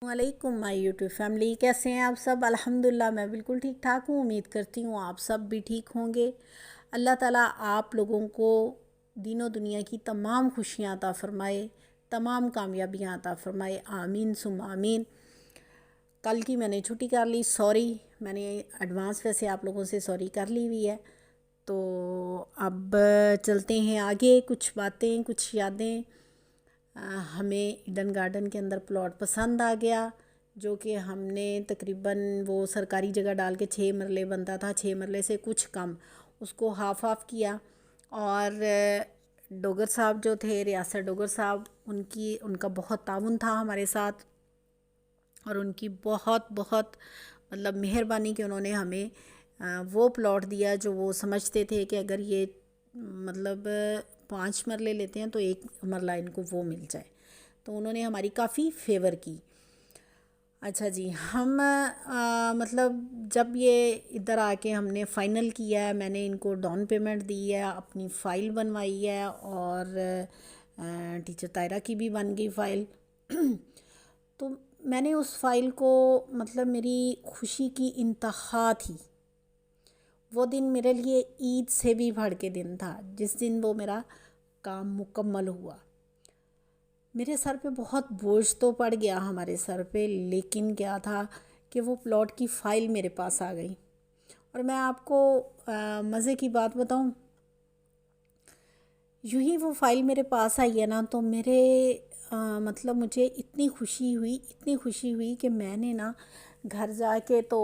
السلام علیکم مائی YouTube family, کیسے ہیں آپ سب؟ الحمدللہ میں بالکل ٹھیک ٹھاک ہوں۔ امید کرتی ہوں آپ سب بھی ٹھیک ہوں گے۔ اللہ تعالیٰ آپ لوگوں کو دین و دنیا کی تمام خوشیاں عطا فرمائے، تمام کامیابیاں عطا فرمائے، آمین ثم آمین۔ کل کی میں نے چھٹی کر لی، سوری، میں نے ایڈوانس ویسے آپ لوگوں سے سوری کر لی ہوئی ہے۔ تو اب چلتے ہیں آگے، کچھ باتیں، کچھ یادیں۔ ہمیں ایڈن گارڈن کے اندر پلاٹ پسند آ گیا، جو کہ ہم نے تقریباً وہ سرکاری جگہ ڈال کے 6 مرلے بنتا تھا، 6 مرلے سے کچھ کم، اس کو ہاف کیا۔ اور ڈوگر صاحب جو تھے، ریاست ڈوگر صاحب، ان کا بہت تعاون تھا ہمارے ساتھ، اور ان کی بہت بہت مطلب مہربانی کہ انہوں نے ہمیں وہ پلاٹ دیا جو وہ سمجھتے تھے کہ اگر یہ مطلب 5 مرلے لیتے ہیں تو 1 مرلہ ان کو وہ مل جائے، تو انہوں نے ہماری کافی فیور کی۔ اچھا جی، ہم مطلب جب یہ ادھر آ کے ہم نے فائنل کیا ہے، میں نے ان کو ڈاؤن پیمنٹ دی ہے، اپنی فائل بنوائی ہے، اور ٹیچر طاہرہ کی بھی بن گئی فائل۔ تو میں نے اس فائل کو مطلب میری خوشی کی انتہا تھی۔ وہ دن میرے لیے عید سے بھی بڑھ کے دن تھا، جس دن وہ میرا کام مکمل ہوا۔ میرے سر پہ بہت بوجھ تو پڑ گیا ہمارے سر پہ، لیکن کیا تھا کہ وہ پلاٹ کی فائل میرے پاس آ گئی۔ اور میں آپ کو مزے کی بات بتاؤں، یوں ہی وہ فائل میرے پاس آئی ہے نا، تو میرے مطلب مجھے اتنی خوشی ہوئی کہ میں نے نا گھر جا کے تو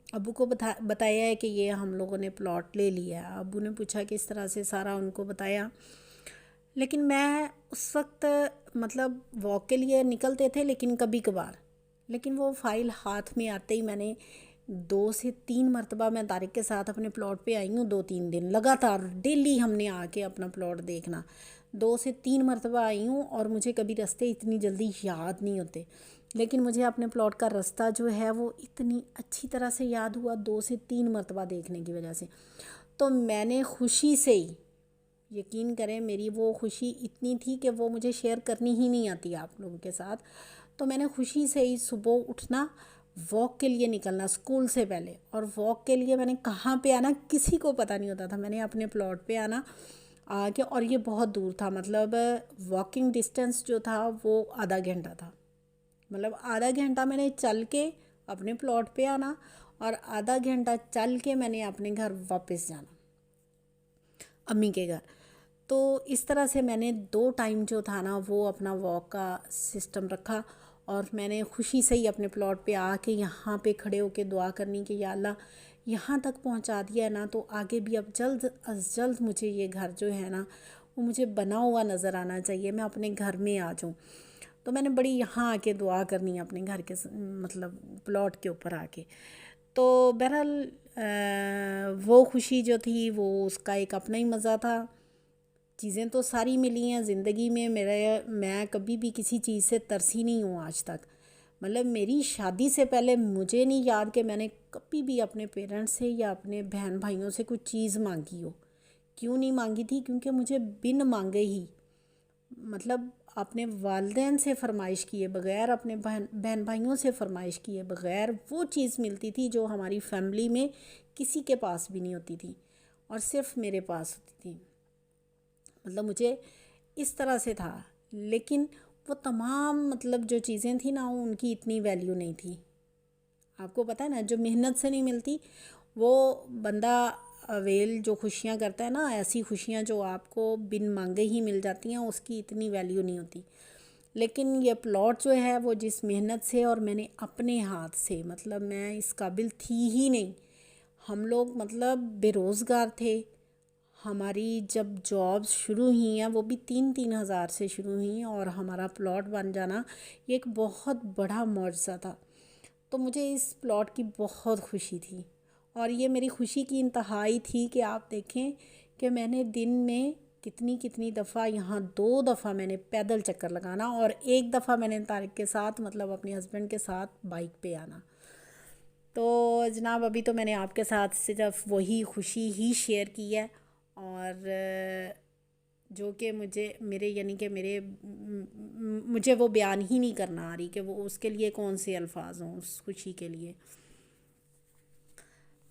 ابو کو بتایا ہے کہ یہ ہم لوگوں نے پلاٹ لے لیا ہے۔ ابو نے پوچھا کہ اس طرح سے سارا ان کو بتایا، لیکن میں اس وقت مطلب واک کے لیے نکلتے تھے لیکن کبھی کبھار، لیکن وہ فائل ہاتھ میں آتے ہی میں نے 2 سے 3 مرتبہ میں طارق کے ساتھ اپنے پلاٹ پہ آئی ہوں، 2-3 دن لگاتار ڈیلی ہم نے آ کے اپنا پلاٹ دیکھنا، 2 سے 3 مرتبہ آئی ہوں، اور مجھے کبھی رستے اتنی جلدی یاد نہیں ہوتے، لیکن مجھے اپنے پلاٹ کا رستہ جو ہے وہ اتنی اچھی طرح سے یاد ہوا 2 سے 3 مرتبہ دیکھنے کی وجہ سے۔ تو میں نے خوشی سے ہی، یقین کریں میری وہ خوشی اتنی تھی کہ وہ مجھے شیئر کرنی ہی نہیں آتی آپ لوگوں کے ساتھ، تو میں نے خوشی سے ہی صبح اٹھنا، واک کے لیے نکلنا اسکول سے پہلے، اور واک کے لیے میں نے کہاں پہ آنا کسی کو پتہ نہیں ہوتا تھا، میں نے اپنے پلاٹ پہ آنا آ کے، اور یہ بہت دور تھا، مطلب واکنگ ڈسٹینس جو تھا وہ آدھا گھنٹہ تھا، مطلب آدھا گھنٹہ میں نے چل کے اپنے پلاٹ پہ آنا، اور آدھا گھنٹہ چل کے میں نے اپنے گھر واپس جانا، امی کے گھر۔ تو اس طرح سے میں نے 2 ٹائم جو تھا نا وہ اپنا واک کا سسٹم رکھا، اور میں نے خوشی سے ہی اپنے پلاٹ پہ آ کے یہاں پہ کھڑے ہو کے دعا کرنی کہ یا اللہ یہاں تک پہنچا دیا ہے نا، تو آگے بھی اب جلد از جلد مجھے یہ گھر جو ہے نا وہ مجھے بنا ہوا نظر آنا چاہیے، میں اپنے گھر میں آ جاؤں۔ تو میں نے بڑی یہاں آ کے دعا کرنی ہے اپنے گھر کے مطلب پلاٹ کے اوپر آ کے۔ تو بہرحال وہ خوشی جو تھی وہ اس کا ایک اپنا ہی مزہ تھا۔ چیزیں تو ساری ملی ہیں زندگی میں، میں کبھی بھی کسی چیز سے ترسی نہیں ہوں آج تک، مطلب میری شادی سے پہلے مجھے نہیں یاد کہ میں نے کبھی بھی اپنے پیرنٹس سے یا اپنے بہن بھائیوں سے کوئی چیز مانگی ہو۔ کیوں نہیں مانگی تھی؟ کیونکہ مجھے بن مانگے ہی، مطلب اپنے والدین سے فرمائش کیے بغیر، اپنے بہن بھائیوں سے فرمائش کیے بغیر وہ چیز ملتی تھی جو ہماری فیملی میں کسی کے پاس بھی نہیں ہوتی تھی، اور صرف میرے پاس ہوتی تھی، مطلب مجھے اس طرح سے تھا۔ لیکن وہ تمام مطلب جو چیزیں تھیں نا ان کی اتنی ویلیو نہیں تھی۔ آپ کو پتہ ہے نا جو محنت سے نہیں ملتی وہ بندہ اویل جو خوشیاں کرتا ہے نا، ایسی خوشیاں جو آپ کو بن مانگے ہی مل جاتی ہیں، اس کی اتنی ویلیو نہیں ہوتی۔ لیکن یہ پلاٹ جو ہے وہ جس محنت سے، اور میں نے اپنے ہاتھ سے، مطلب میں اس قابل تھی ہی نہیں، ہم لوگ مطلب بے روزگار تھے، ہماری جب جابس شروع ہوئی ہیں وہ بھی 3,000 سے شروع ہوئی، اور ہمارا پلاٹ بن جانا یہ ایک بہت بڑا معجزہ تھا۔ تو مجھے اس پلاٹ کی بہت خوشی تھی، اور یہ میری خوشی کی انتہائی تھی کہ آپ دیکھیں کہ میں نے دن میں کتنی دفعہ، یہاں 2 دفعہ میں نے پیدل چکر لگانا، اور 1 دفعہ میں نے طارق کے ساتھ مطلب اپنے ہسبینڈ کے ساتھ بائک پہ آنا۔ تو جناب ابھی تو میں نے آپ کے ساتھ صرف وہی خوشی ہی شیئر کی ہے، اور جو کہ مجھے وہ بیان ہی نہیں کرنا آ رہی کہ وہ اس کے لیے کون سے الفاظ ہوں اس خوشی کے لیے۔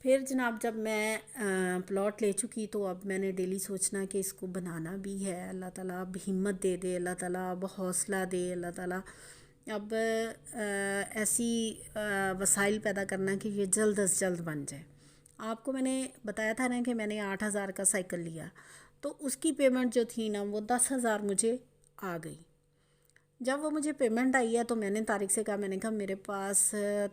پھر جناب جب میں پلاٹ لے چکی تو اب میں نے ڈیلی سوچنا کہ اس کو بنانا بھی ہے۔ اللہ تعالیٰ اب ہمت دے دے، اللہ تعالیٰ اب حوصلہ دے، اللہ تعالیٰ اب ایسی وسائل پیدا کرنا کہ یہ جلد از جلد بن جائے۔ آپ کو میں نے بتایا تھا نا کہ میں نے 8,000 کا سائیکل لیا، تو اس کی پیمنٹ جو تھی نا وہ 10,000 مجھے آ گئی۔ جب وہ مجھے پیمنٹ آئی ہے تو میں نے طارق سے کہا، میں نے کہا میرے پاس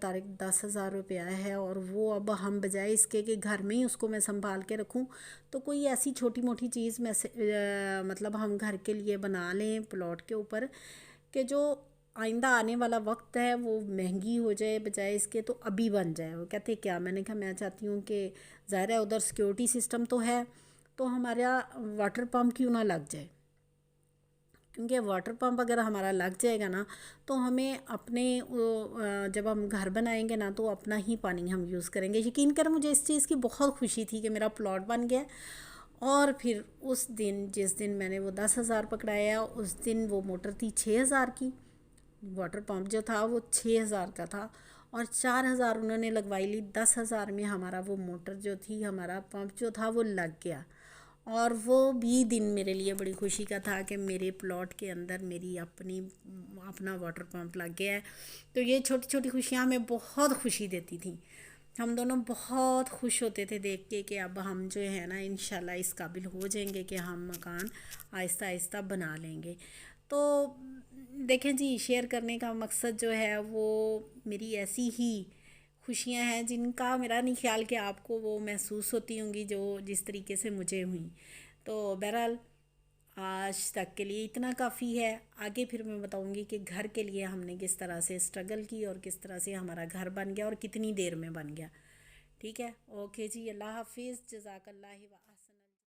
طارق 10,000 روپیہ ہے، اور وہ اب ہم بجائے اس کے کہ گھر میں ہی اس کو میں سنبھال کے رکھوں تو کوئی ایسی چھوٹی موٹی چیز میں مطلب ہم گھر کے لیے بنا لیں پلاٹ کے اوپر کہ جو آئندہ آنے والا وقت ہے وہ مہنگی ہو جائے، بجائے اس کے تو ابھی بن جائے۔ وہ کہتے کیا؟ میں نے کہا میں چاہتی ہوں کہ ظاہر ہے ادھر سیکیورٹی سسٹم تو ہے، تو ہمارا واٹر پمپ کیوں نہ لگ جائے، کیونکہ واٹر پمپ اگر ہمارا لگ جائے گا نا تو ہمیں اپنے جب ہم گھر بنائیں گے نا تو اپنا ہی پانی ہم یوز کریں گے۔ یقین کر مجھے اس چیز کی بہت خوشی تھی کہ میرا پلاٹ بن گیا۔ اور پھر اس دن جس دن میں نے وہ 10,000 پکڑایا، اس دن وہ موٹر تھی 6,000 کی، واٹر پمپ جو تھا وہ 6,000 کا تھا، اور 4,000 انہوں نے لگوائی لی۔ 10,000 میں ہمارا وہ موٹر جو تھی، ہمارا پمپ جو تھا وہ لگ گیا۔ اور وہ بھی دن میرے لیے بڑی خوشی کا تھا کہ میرے پلاٹ کے اندر میری اپنا واٹر پمپ لگ گیا ہے۔ تو یہ چھوٹی چھوٹی خوشیاں ہمیں بہت خوشی دیتی تھیں، ہم دونوں بہت خوش ہوتے تھے دیکھ کے کہ اب ہم جو ہے نا انشاءاللہ اس قابل ہو جائیں گے کہ ہم مکان آہستہ آہستہ بنا لیں گے۔ تو دیکھیں جی، شیئر کرنے کا مقصد جو ہے وہ میری ایسی ہی خوشیاں ہیں جن کا میرا نہیں خیال کہ آپ کو وہ محسوس ہوتی ہوں گی جو جس طریقے سے مجھے ہوئیں۔ تو بہرحال آج تک کے لیے اتنا کافی ہے، آگے پھر میں بتاؤں گی کہ گھر کے لیے ہم نے کس طرح سے اسٹرگل کی اور کس طرح سے ہمارا گھر بن گیا اور کتنی دیر میں بن گیا۔ ٹھیک ہے، اوکے جی، اللہ حافظ، جزاک اللہ۔